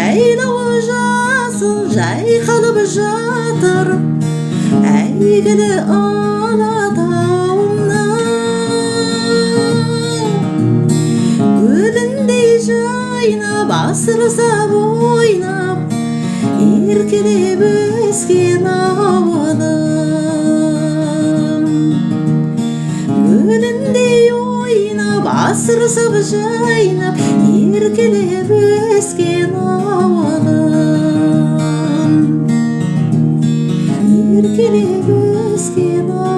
Әйлауы жасыл жайқалып жатыр, әйгілі Алатауымнан. Гүліндей жайнап, асырсап ойнап, еркелеп өскен ауылым. Гүліндей ойнап, асырсап жайнап, еркелеп өскен ауылым. Еркелеп өскен ауылым.